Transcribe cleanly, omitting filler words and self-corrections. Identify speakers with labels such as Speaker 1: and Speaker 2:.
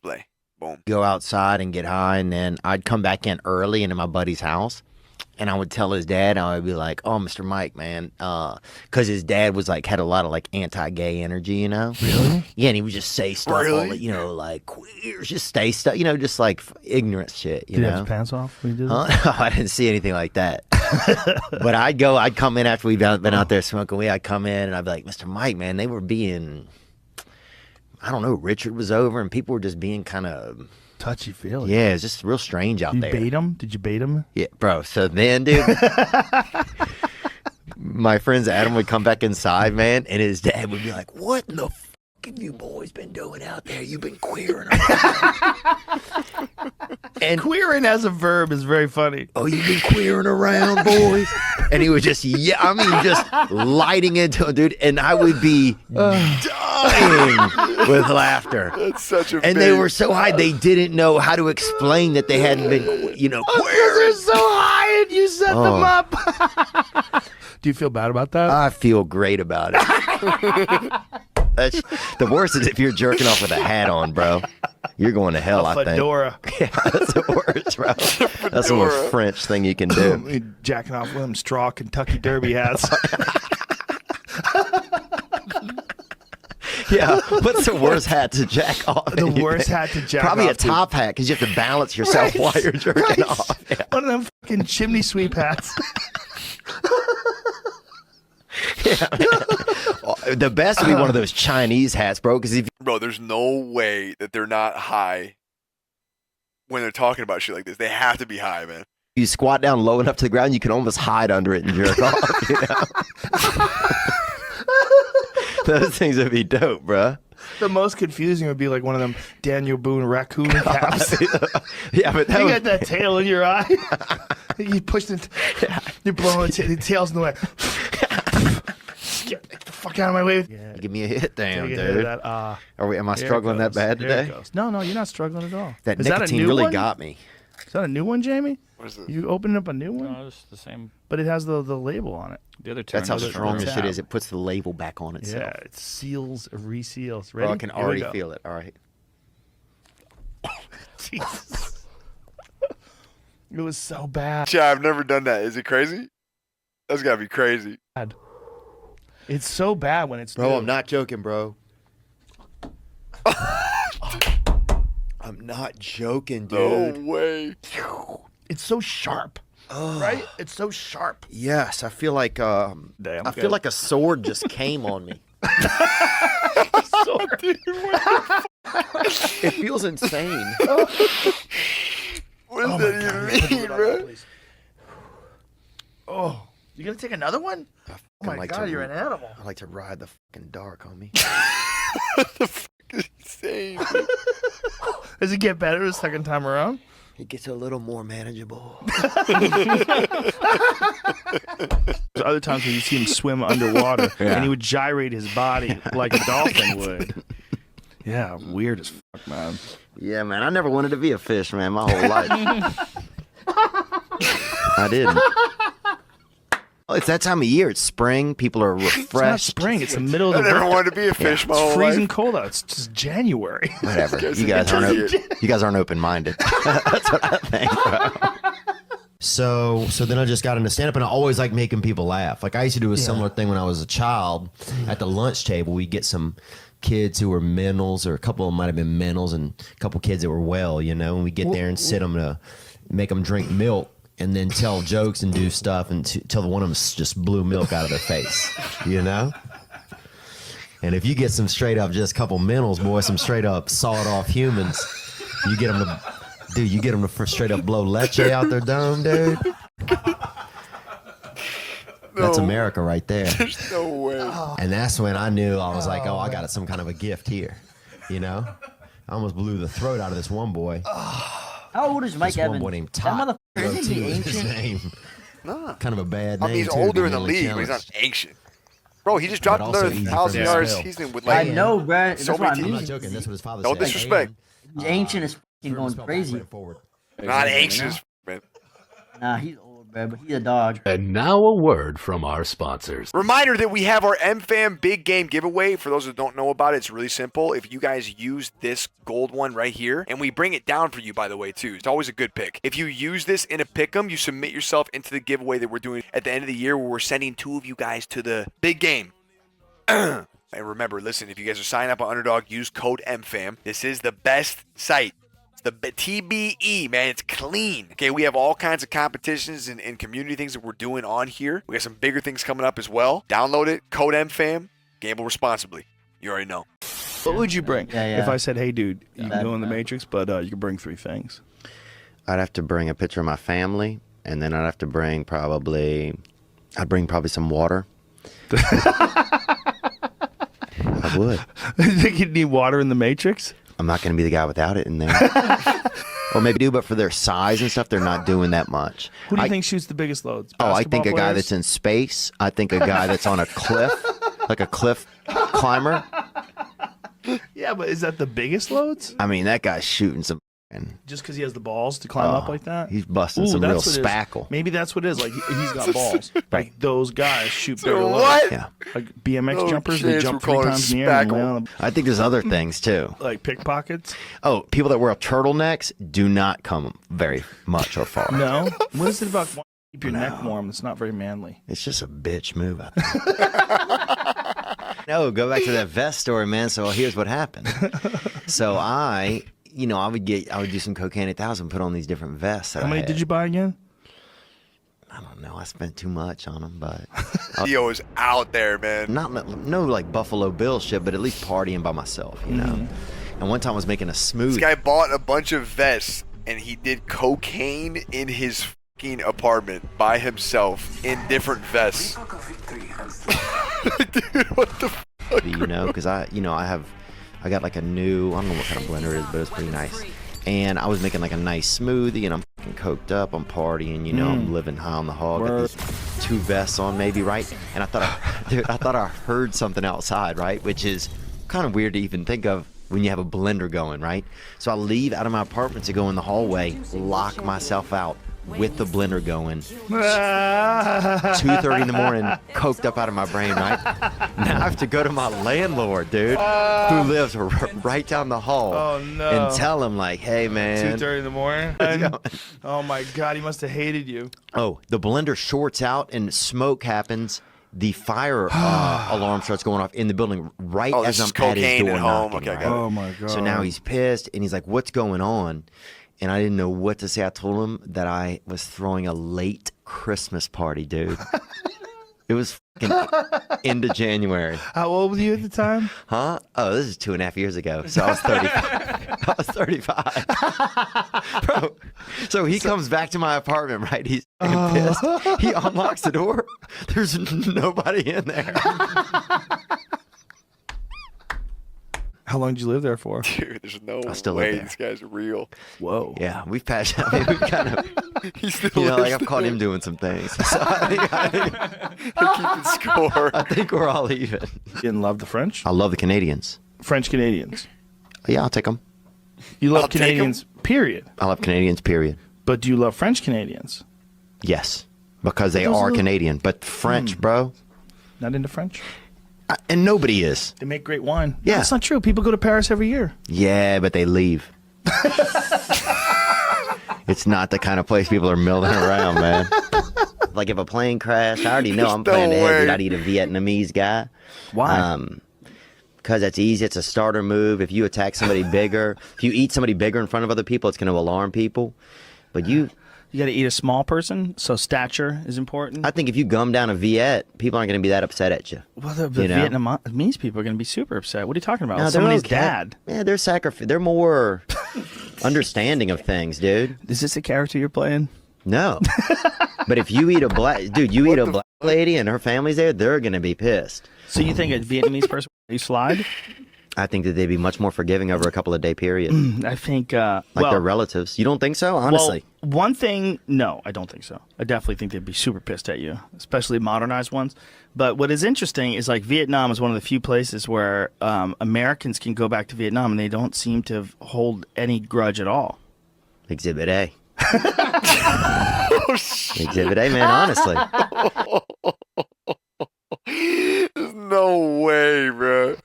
Speaker 1: display. Boom.
Speaker 2: Go outside and get high, and then I'd come back in early into my buddy's house, and I would tell his dad, I would be like, "Oh, Mr. Mike, man," because his dad was like had a lot of like anti-gay energy, you know.
Speaker 3: Really?
Speaker 2: Yeah, and he would just say stuff,
Speaker 1: Really?
Speaker 2: all, you know, like queers, just say stuff, you know, just like ignorant shit, you
Speaker 3: Did he
Speaker 2: know.
Speaker 3: have his pants off when he did that?
Speaker 2: Huh? I didn't see anything like that. But I'd come in after we'd been out there smoking weed. I'd come in and I'd be like, Mr. Mike, man, they were being, I don't know, Richard was over and people were just being kind of,
Speaker 3: Touchy-feely.
Speaker 2: yeah, it's just real strange out
Speaker 3: You
Speaker 2: there.
Speaker 3: bait him? Did you bait him?
Speaker 2: Yeah, bro. So then, dude, my friends Adam would come back inside, man, and his dad would be like, "What in the fuck have you boys been doing out there? You've been queering around." And
Speaker 3: Queering as a verb is very funny.
Speaker 2: oh, you've been queering around, boys. And he was just, yeah, I mean, just lighting into it, dude. And I would be dying with laughter.
Speaker 1: That's such a.
Speaker 2: And they were so high, they didn't know how to explain that they hadn't been, you know,
Speaker 3: They're
Speaker 2: queering.
Speaker 3: so high and you set them up. Do you feel bad about that?
Speaker 2: I feel great about it. That's, the worst is if you're jerking off with a hat on, bro. You're going to hell, I think.
Speaker 3: Fedora.
Speaker 2: Yeah, that's the worst, bro. That's the most French thing you can do.
Speaker 3: Jacking off with them straw Kentucky Derby hats.
Speaker 2: Yeah, what's the worst hat to jack off?
Speaker 3: The worst hat to jack
Speaker 2: Probably
Speaker 3: off
Speaker 2: a top hat because you have to balance yourself while you're jerking off. Yeah.
Speaker 3: One of them fucking chimney sweep hats.
Speaker 2: The best would be one of those Chinese hats, bro. Because if
Speaker 1: Bro, there's no way that they're not high when they're talking about shit like this. They have to be high, man.
Speaker 2: you squat down low enough to the ground, you can almost hide under it and jerk off. You know? Those things would be dope, bro.
Speaker 3: The most confusing would be like one of them Daniel Boone raccoon caps.
Speaker 2: Yeah, but that
Speaker 3: You
Speaker 2: would,
Speaker 3: got that tail in your eye. You push it. You're blowing the tail's in the way. Get the fuck out of my way. Yeah.
Speaker 2: give me a hit down,
Speaker 3: Take a hit of
Speaker 2: dude.
Speaker 3: that,
Speaker 2: Are we? Am I
Speaker 3: there it
Speaker 2: struggling that
Speaker 3: goes.
Speaker 2: bad
Speaker 3: There it
Speaker 2: today?
Speaker 3: goes. No, you're not struggling at all.
Speaker 2: That
Speaker 3: Is that a
Speaker 2: nicotine
Speaker 3: new
Speaker 2: really
Speaker 3: one?
Speaker 2: got me.
Speaker 3: Is that a new one, Jamie?
Speaker 1: What is this?
Speaker 3: You opening up a new one?
Speaker 4: No, it's the same.
Speaker 3: But it has the label on it.
Speaker 4: The other two.
Speaker 2: That's
Speaker 4: are
Speaker 2: how
Speaker 4: not
Speaker 2: strong
Speaker 4: the
Speaker 2: this shit
Speaker 4: tab.
Speaker 2: is. It puts the label back on itself.
Speaker 3: Yeah, it seals, reseals.
Speaker 2: Bro,
Speaker 3: Ready?
Speaker 2: I can
Speaker 3: Here we
Speaker 2: already
Speaker 3: go.
Speaker 2: feel it. All right.
Speaker 3: Jesus. It was so bad.
Speaker 1: Chad, I've never done that. Is it crazy? That's gotta be crazy.
Speaker 3: It's so bad when it's
Speaker 2: Bro,
Speaker 3: new.
Speaker 2: I'm not joking, bro. I'm not joking,
Speaker 1: No
Speaker 2: dude.
Speaker 1: way.
Speaker 3: It's so sharp, right? It's so sharp.
Speaker 2: Yes, I feel like
Speaker 3: Damn,
Speaker 2: I feel like a sword just came on me. It feels insane.
Speaker 1: What does that even mean, bro?
Speaker 3: Oh, you gonna take another one? Oh my
Speaker 2: like
Speaker 3: god,
Speaker 2: to-
Speaker 3: you're an animal.
Speaker 2: I like to ride the fucking dark on me.
Speaker 1: What the fuck is insane?
Speaker 3: Does it get better the second time around?
Speaker 2: It gets a little more manageable.
Speaker 3: There's other times when you see him swim underwater and he would gyrate his body like a dolphin would. Yeah, weird as fuck, man.
Speaker 2: Yeah, man. I never wanted to be a fish, man, my whole life. I didn't. Oh, it's that time of year. It's spring. People are
Speaker 3: It's not
Speaker 2: refreshed.
Speaker 3: spring. It's the middle of
Speaker 1: I
Speaker 3: the
Speaker 1: never
Speaker 3: winter.
Speaker 1: wanted to be a fish my
Speaker 3: It's
Speaker 1: whole
Speaker 3: freezing
Speaker 1: life.
Speaker 3: cold out. It's just January.
Speaker 2: Whatever.
Speaker 1: Guys,
Speaker 2: You guys
Speaker 1: it's
Speaker 2: aren't.
Speaker 1: weird.
Speaker 2: You guys aren't open-minded. That's what I think, bro.
Speaker 5: So then I just got into stand up, and I always like making people laugh. Like I used to do a similar thing when I was a child. At the lunch table, we get some kids who were mentals, or a couple of them might have been mentals, and a couple kids that were well, you know. And we get there and sit them to make them drink milk, and then tell jokes and do stuff, and till one of them just blew milk out of their face, you know. And if you get some straight up just couple mentals, boy, some straight up sawed off humans, you get them to. Dude, you get them to straight up blow leche out their dome, dude. That's America right there.
Speaker 1: There's no way.
Speaker 5: And that's when I knew I was like, oh, I got some kind of a gift here, you know? I almost blew the throat out of this one boy.
Speaker 6: How old is Mike
Speaker 5: This one
Speaker 6: Evans?
Speaker 5: boy named
Speaker 6: That
Speaker 5: Todd.
Speaker 6: motherfucker, isn't he
Speaker 5: Goatee was his
Speaker 6: ancient?
Speaker 5: name.
Speaker 1: Nah.
Speaker 5: Kind of a bad
Speaker 1: I
Speaker 5: name,
Speaker 1: mean, he's
Speaker 5: too,
Speaker 1: older
Speaker 5: to
Speaker 1: in the
Speaker 5: be
Speaker 1: league, but he's
Speaker 5: challenged.
Speaker 1: not ancient. Bro, he just dropped
Speaker 5: also
Speaker 1: another
Speaker 5: easy for
Speaker 1: 1,000
Speaker 5: him to
Speaker 1: yards
Speaker 5: spell.
Speaker 1: season with
Speaker 6: I
Speaker 1: like.
Speaker 6: know, bro. That's
Speaker 1: so
Speaker 6: what
Speaker 1: many
Speaker 6: I
Speaker 1: teams.
Speaker 5: I'm
Speaker 6: mean.
Speaker 5: not joking. That's what his father
Speaker 1: No
Speaker 5: said.
Speaker 1: disrespect.
Speaker 6: He's ancient as fucking going crazy.
Speaker 5: Forward.
Speaker 1: Not anxious, man.
Speaker 6: Nah, he's old. But he's a dog.
Speaker 4: And now a word from our sponsors.
Speaker 1: Reminder that we have our MFAM big game giveaway. For those that don't know about it, it's really simple. If you guys use this gold one right here, and we bring it down for you, by the way, too. It's always a good pick. If you use this in a pick'em, you submit yourself into the giveaway that we're doing at the end of the year, where we're sending 2 of you guys to the big game. And remember, listen, if you guys are signing up on Underdog, use code MFAM. This is the best site. The TBE, man, it's clean. Okay, we have all kinds of competitions and community things that we're doing on here. We got some bigger things coming up as well. Download it, code MFAM, gamble responsibly. You already know.
Speaker 3: What would you bring
Speaker 6: Yeah.
Speaker 3: if I said, hey, dude, you can go in the Matrix, but you can bring 3 things?
Speaker 2: I'd have to bring a picture of my family, and then I'd have to bring probably some water. I would.
Speaker 3: You think you'd need water in the Matrix?
Speaker 2: I'm not going to be the guy without it in there. Or maybe do, but for their size and stuff, they're not doing that much.
Speaker 3: Who do you think shoots the biggest loads?
Speaker 2: Oh, I think a
Speaker 3: Basketball
Speaker 2: guy
Speaker 3: players?
Speaker 2: that's in space. I think a guy that's on a cliff, like a cliff climber.
Speaker 3: Yeah, but is that the biggest loads?
Speaker 2: I mean, that guy's shooting some. And
Speaker 3: Just because he has the balls to climb up like that?
Speaker 2: he's busting
Speaker 3: Ooh,
Speaker 2: some real
Speaker 3: that's what it is.
Speaker 2: spackle.
Speaker 3: Maybe that's what it is. Like, he's got balls.
Speaker 2: Right.
Speaker 3: Like, those guys shoot bigger
Speaker 1: So
Speaker 3: loads.
Speaker 1: what?
Speaker 2: Yeah,
Speaker 3: Like BMX
Speaker 1: Oh,
Speaker 3: jumpers, they
Speaker 1: shit,
Speaker 3: jump
Speaker 1: we're
Speaker 3: 3
Speaker 1: calling it
Speaker 3: times in the air and
Speaker 1: spackle.
Speaker 3: land on the,
Speaker 2: I think there's other things too.
Speaker 3: like pickpockets.
Speaker 2: Oh, people that wear turtlenecks do not come very much or far.
Speaker 3: No. What is it about wanting to keep your neck warm? It's not very manly.
Speaker 2: It's just a bitch move. I think. No, go back to that vest story, man. So here's what happened. So I would do some cocaine 8,000, put on these different vests. That
Speaker 3: How many did you buy again?
Speaker 2: I don't know. I spent too much on them, but
Speaker 1: Theo is out there, man.
Speaker 2: no like Buffalo Bill shit, but at least partying by myself, you know. And one time I was making a
Speaker 1: This
Speaker 2: smoothie.
Speaker 1: guy bought a bunch of vests, and he did cocaine in his fucking apartment by himself in different vests. Dude, what the fuck?
Speaker 2: Because I got like a new, I don't know what kind of blender it is, but it's pretty nice. And I was making like a nice smoothie, and I'm fucking coked up, I'm partying, I'm living high on the hog. Got these 2 vests on, maybe, right? And I thought I heard something outside, right? Which is kind of weird to even think of when you have a blender going, right? So I leave out of my apartment to go in the hallway, lock myself out with the blender going. 2:30 in the morning, coked up out of my brain, right? Now I have to go to my landlord, dude, who lives right down the hall.
Speaker 3: Oh, no.
Speaker 2: And tell him, like, hey, man.
Speaker 3: 2:30 in the morning? Oh, my God. He must have hated you.
Speaker 2: Oh, the blender shorts out and smoke happens. The fire alarm starts going off in the building right
Speaker 1: Oh,
Speaker 2: as
Speaker 1: this
Speaker 2: I'm
Speaker 1: is
Speaker 2: at his
Speaker 1: cocaine
Speaker 2: door
Speaker 1: at home.
Speaker 2: knocking,
Speaker 1: Okay, I
Speaker 2: right?
Speaker 1: got it.
Speaker 3: Oh, my God.
Speaker 2: So now he's pissed, and he's like, what's going on? And I didn't know what to say. I told him that I was throwing a late Christmas party, dude. It was fucking into January.
Speaker 3: How old were you at the time?
Speaker 2: Huh? Oh, this is 2.5 years ago. So I was 35. I was 35. Bro. So he comes back to my apartment, right? He's fucking pissed. He unlocks the door. There's nobody in there.
Speaker 3: How long did you live there for?
Speaker 1: Dude, there's no
Speaker 2: still live
Speaker 1: way
Speaker 2: there.
Speaker 1: this guy's real.
Speaker 3: Whoa.
Speaker 2: Yeah, we've passed. I mean, we've kind of,
Speaker 1: He's still
Speaker 2: like I've caught him doing some things. So
Speaker 1: keeping score.
Speaker 2: I think we're all even.
Speaker 3: You didn't love the French?
Speaker 2: I love the Canadians.
Speaker 3: French Canadians.
Speaker 2: Yeah, I'll take them.
Speaker 3: You love
Speaker 1: I'll take 'em.
Speaker 3: Canadians, period.
Speaker 2: I love Canadians, period.
Speaker 3: But do you love French Canadians?
Speaker 2: Yes, because they
Speaker 3: those
Speaker 2: are
Speaker 3: little-
Speaker 2: Canadian. But French, bro,
Speaker 3: Not into French?
Speaker 2: and nobody is.
Speaker 3: They make great wine.
Speaker 2: Yeah.
Speaker 3: That's not true. People go to Paris every year.
Speaker 2: Yeah, but they leave. It's not the kind of place people are milling around, man. Like if a plane crashed, I already know I'm
Speaker 1: no
Speaker 2: planning ahead. Dude,
Speaker 1: way.
Speaker 2: I'd eat a Vietnamese guy.
Speaker 3: Why?
Speaker 2: Because that's easy. It's a starter move. If you attack somebody bigger, if you eat somebody bigger in front of other people, it's going to alarm people. But you
Speaker 3: You got to eat a small person, so stature is important.
Speaker 2: I think if you gum down a Viet, people aren't going to be that upset at you.
Speaker 3: Well, the
Speaker 2: you know?
Speaker 3: Vietnamese people are going to be super upset. What are you talking about?
Speaker 2: No, they're
Speaker 3: Somebody's
Speaker 2: okay.
Speaker 3: dad.
Speaker 2: Yeah, they're more understanding of things, dude.
Speaker 3: Is this a character you're playing?
Speaker 2: No. But if you eat a black black lady and her family's there, they're going to be pissed.
Speaker 3: So you think a Vietnamese person you slide?
Speaker 2: I think that they'd be much more forgiving over a couple of day period.
Speaker 3: I think
Speaker 2: Like their relatives. You don't think so? Honestly.
Speaker 3: Well, one thing, no, I don't think so. I definitely think they'd be super pissed at you, especially modernized ones. But what is interesting is like Vietnam is one of the few places where Americans can go back to Vietnam and they don't seem to hold any grudge at all.
Speaker 2: Exhibit A.
Speaker 1: Oh, shit.
Speaker 2: Exhibit A, man. Honestly,
Speaker 1: There's no way, bro.